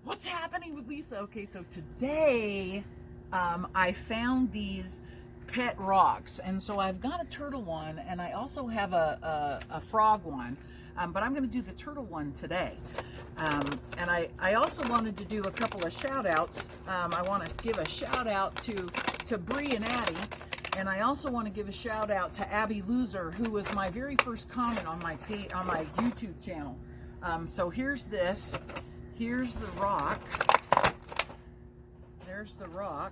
What's happening with Lisa? Okay, so today I found these pet rocks, and so I've got a turtle one, and I also have a frog one, but I'm going to do the turtle one today. And I also wanted to do a couple of shout outs. I want to give a shout out to Bree and Addie, and I also want to give a shout out to Abby Loser, who was my very first comment on my YouTube channel. So here's this. Here's the rock. There's the rock.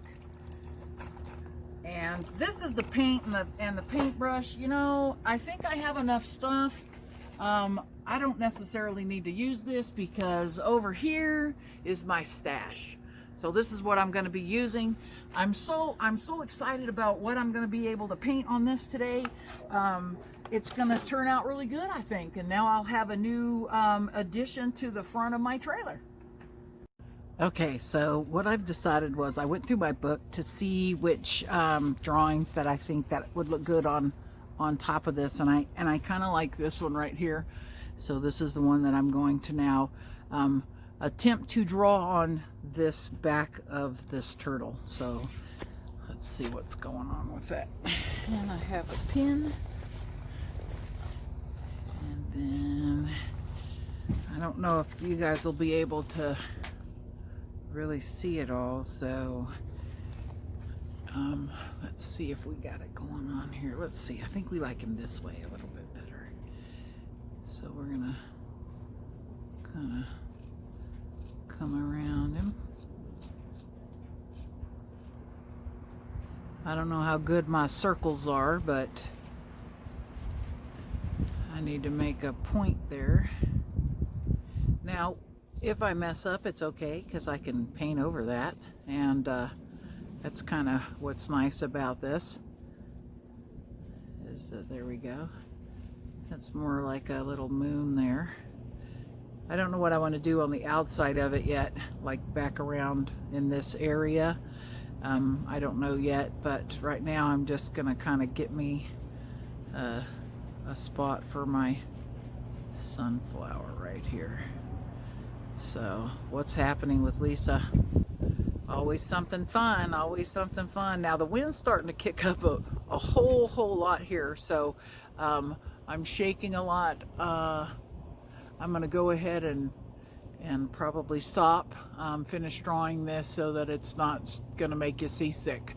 And this is the paint and the paintbrush. You know, I think I have enough stuff. I don't necessarily need to use this because over here is my stash. So this is what I'm going to be using. I'm so excited about what I'm going to be able to paint on this today. It's going to turn out really good, I think. And now I'll have a new addition to the front of my trailer. Okay, so what I've decided was I went through my book to see which drawings that I think that would look good on top of this, and I kind of like this one right here. So this is the one that I'm going to now attempt to draw on this back of this turtle. So let's see what's going on with that. And I have a pin. And then I don't know if you guys will be able to really see it all, so let's see if we got it going on here. Let's see. I think we like him this way a little bit better. So we're gonna kind of come around him. I don't know how good my circles are, but I need to make a point there. Now, if I mess up, it's okay, because I can paint over that, and that's kind of what's nice about this, is that there we go. That's more like a little moon there. I don't know what I want to do on the outside of it yet, like back around in this area. I don't know yet, but right now I'm just gonna kind of get me a spot for my sunflower right here. So what's happening with Lisa? Always something fun, always something fun. Now the wind's starting to kick up a whole lot here, so I'm shaking a lot. I'm gonna go ahead and probably stop, finish drawing this so that it's not gonna make you seasick.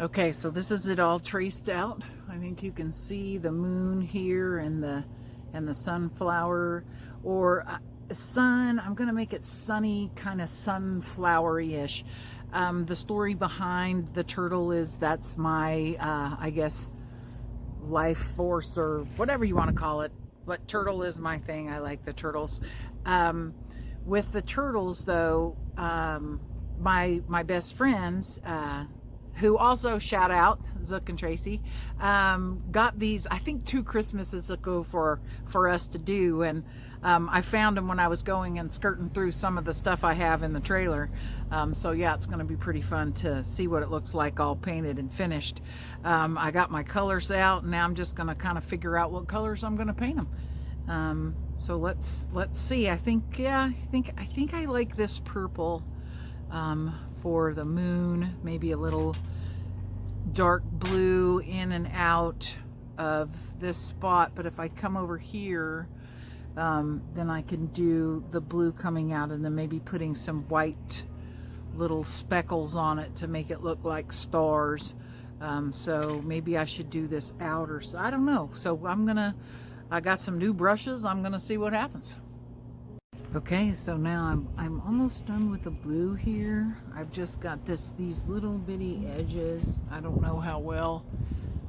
Okay, so this is it all traced out. I think you can see the moon here and the sunflower, or sun. I'm gonna make it sunny, kind of sunflowery-ish. The story behind the turtle is that's my I guess life force, or whatever you want to call it, but turtle is my thing. I like the turtles. With the turtles though, my best friends, who also shout out Zook and Tracy, got these I think 2 Christmases ago for us to do, and I found them when I was going and skirting through some of the stuff I have in the trailer. So yeah, it's going to be pretty fun to see what it looks like all painted and finished. I got my colors out, and now I'm just going to kind of figure out what colors I'm going to paint them. So let's see. I think I like this purple for the moon, maybe a little dark blue in and out of this spot, but if I come over here, then I can do the blue coming out, and then maybe putting some white little speckles on it to make it look like stars. So maybe I should do this outer side. I don't know. So I got some new brushes. I'm gonna see what happens. Okay, so now I'm almost done with the blue here. I've just got these little bitty edges. I don't know how well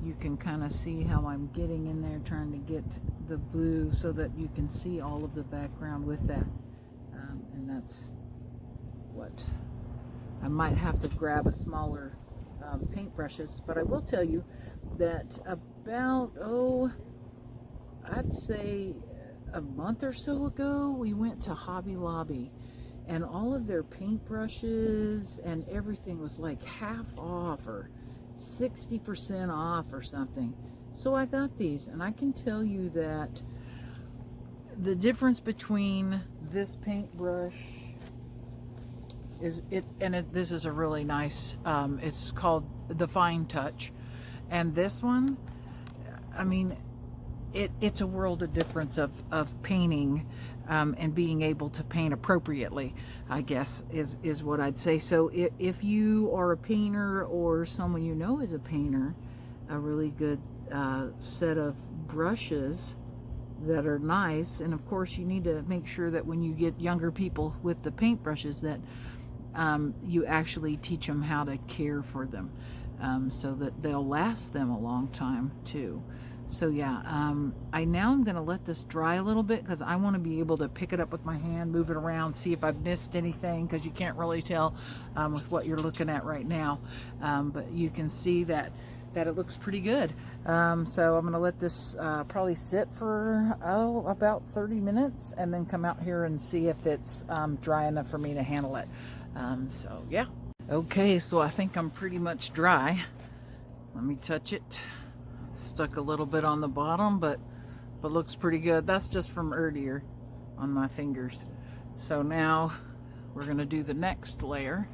you can kind of see how I'm getting in there, trying to get the blue so that you can see all of the background with that. And that's what I might have to grab a smaller paintbrushes, but I will tell you that about, I'd say a month or so ago, we went to Hobby Lobby, and all of their paintbrushes and everything was like half off or 60% off or something. So I got these, and I can tell you that the difference between this paintbrush is this is a really nice, it's called the Fine Touch, and this one, I mean, it's a world of difference of painting, and being able to paint appropriately, I guess is what I'd say. So if you are a painter or someone you know is a painter, a really good set of brushes that are nice. And of course you need to make sure that when you get younger people with the paintbrushes that you actually teach them how to care for them, so that they'll last them a long time too. So yeah, I'm going to let this dry a little bit because I want to be able to pick it up with my hand, move it around, see if I've missed anything, because you can't really tell with what you're looking at right now. But you can see that it looks pretty good. So I'm going to let this probably sit for about 30 minutes and then come out here and see if it's dry enough for me to handle it. So yeah. Okay, so I think I'm pretty much dry. Let me touch it. Stuck a little bit on the bottom, but looks pretty good. That's just from earlier on my fingers. So now we're going to do the next layer.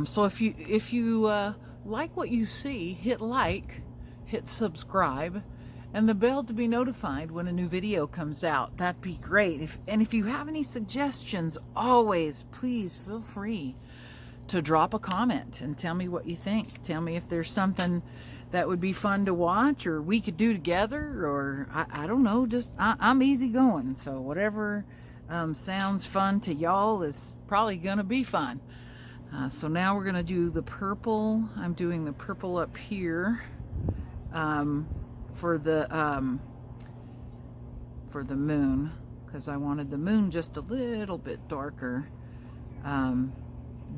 So if you like what you see, hit like, hit subscribe, and the bell to be notified when a new video comes out. That'd be great. If you have any suggestions, always please feel free to drop a comment and tell me what you think. Tell me if there's something that would be fun to watch or we could do together, or I don't know, just I'm easy going, so whatever sounds fun to y'all is probably gonna be fun. So now we're gonna do the purple. I'm doing the purple up here for the moon, because I wanted the moon just a little bit darker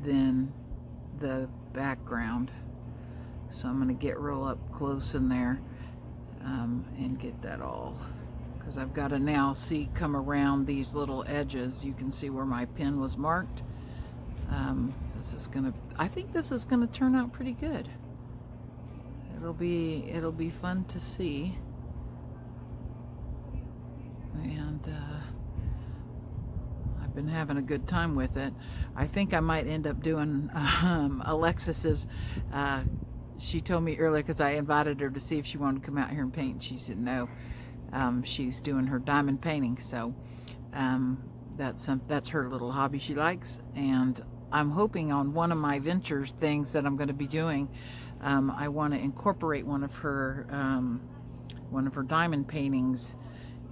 than the background. So I'm going to get real up close in there and get that all, because I've got to now come around these little edges. You can see where my pen was marked. I think this is gonna turn out pretty good. It'll be fun to see. And I've been having a good time with it. I think I might end up doing Alexis's. She told me earlier, because I invited her to see if she wanted to come out here and paint. She said no. She's doing her diamond painting, so that's her little hobby she likes. And I'm hoping on one of my ventures things that I'm going to be doing, I want to incorporate one of her diamond paintings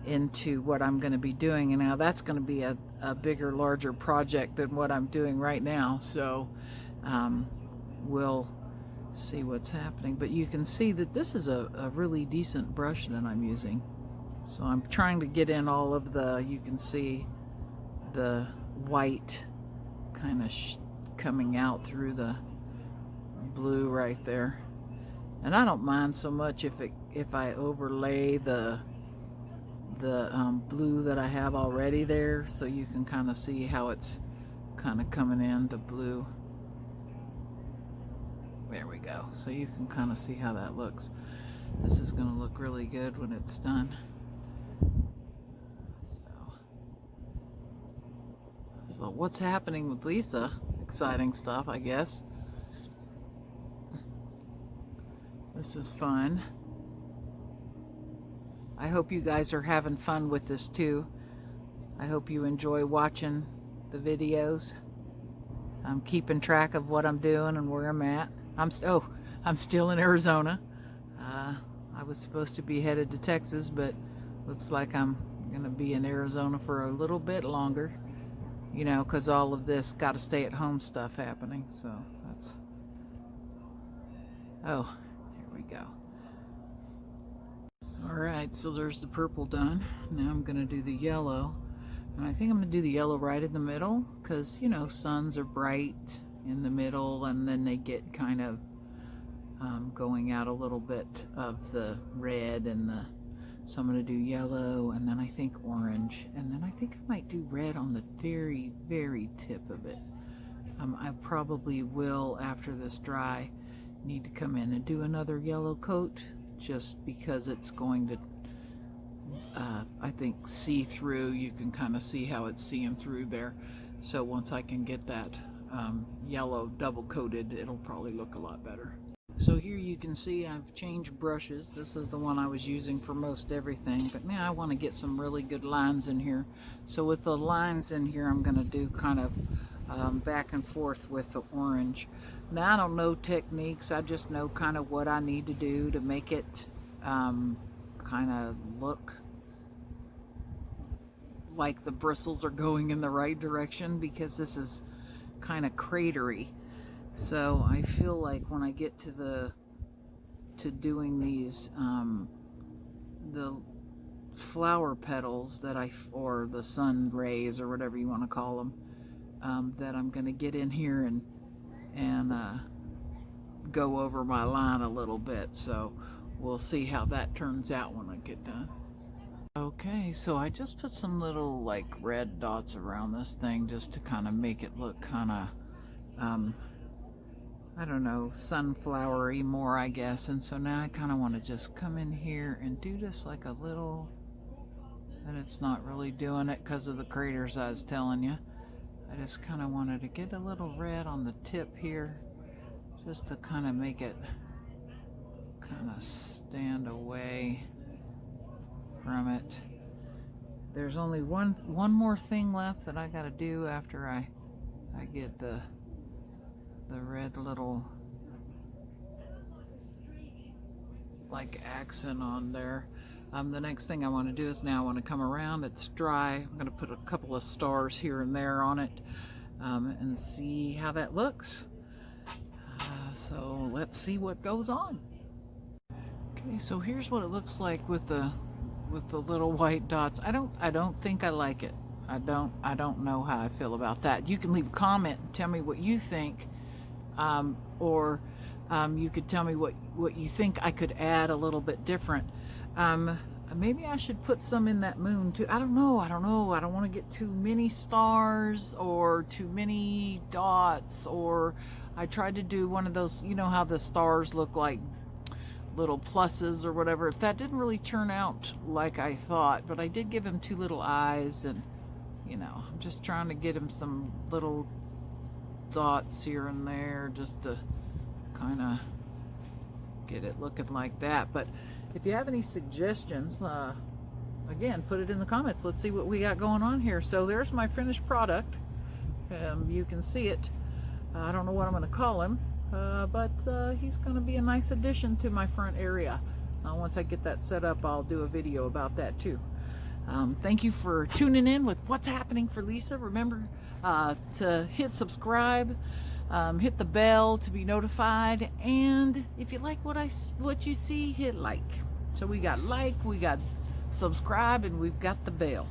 into what I'm going to be doing. And now that's going to be a bigger, larger project than what I'm doing right now. So we'll see what's happening. But you can see that this is a really decent brush that I'm using. So I'm trying to get in all of you can see the white kind of coming out through the blue right there. And I don't mind so much if I overlay the blue that I have already there, so you can kind of see how it's kind of coming in, the blue. There we go. So you can kind of see how that looks. This is going to look really good when it's done. So what's happening with Lisa? Exciting stuff, I guess. This is fun. I hope you guys are having fun with this too. I hope you enjoy watching the videos. I'm keeping track of what I'm doing and where I'm at. I'm still in Arizona. I was supposed to be headed to Texas, but looks like I'm gonna be in Arizona for a little bit longer, you know, because all of this got to stay at home stuff happening. So that's, oh, here we go. All right, so there's the purple done. Now I'm gonna do the yellow, and I think I'm gonna do the yellow right in the middle, because, you know, suns are bright in the middle, and then they get kind of going out a little bit of the red and so I'm going to do yellow, and then I think orange, and then I think I might do red on the very, very tip of it. I probably will, after this dry, need to come in and do another yellow coat, just because it's going to I think see through. You can kind of see how it's seeing through there. So once I can get that yellow double coated, it'll probably look a lot better. So here you can see I've changed brushes. This is the one I was using for most everything, but now I want to get some really good lines in here. So with the lines in here, I'm going to do kind of back and forth with the orange. Now I don't know techniques, I just know kind of what I need to do to make it kind of look like the bristles are going in the right direction, because this is kind of cratery. So I feel like when I get to doing these the flower petals that or the sun rays or whatever you want to call them, that I'm going to get in here and go over my line a little bit. So we'll see how that turns out when I get done. Okay, so I just put some little like red dots around this thing just to kind of make it look kind of I don't know, sunflowery more, I guess. And so now I kind of want to just come in here and do just like a little, and it's not really doing it because of the craters I was telling you. I just kind of wanted to get a little red on the tip here, just to kind of make it kind of stand away from it. There's only one more thing left that I got to do after I get the red little like accent on there. The next thing I want to do is now I want to come around, it's dry, I'm going to put a couple of stars here and there on it, and see how that looks. So let's see what goes on. Okay, so here's what it looks like with the little white dots. I don't think I like it. I don't know how I feel about that. You can leave a comment and tell me what you think. Or you could tell me what you think I could add a little bit different. Maybe I should put some in that moon too. I don't know. I don't want to get too many stars or too many dots, or I tried to do one of those, you know how the stars look like little pluses or whatever. That didn't really turn out like I thought, but I did give him two little eyes, and you know, I'm just trying to get him some little dots here and there just to kind of get it looking like that. But if you have any suggestions, again, put it in the comments. Let's see what we got going on here. So there's my finished product. You can see it. I don't know what I'm going to call him, but he's going to be a nice addition to my front area. Once I get that set up, I'll do a video about that too. Thank you for tuning in with What's Happening for Lisa. Remember to hit subscribe, hit the bell to be notified, and if you like what you see, hit like. So we got like, we got subscribe, and we've got the bell.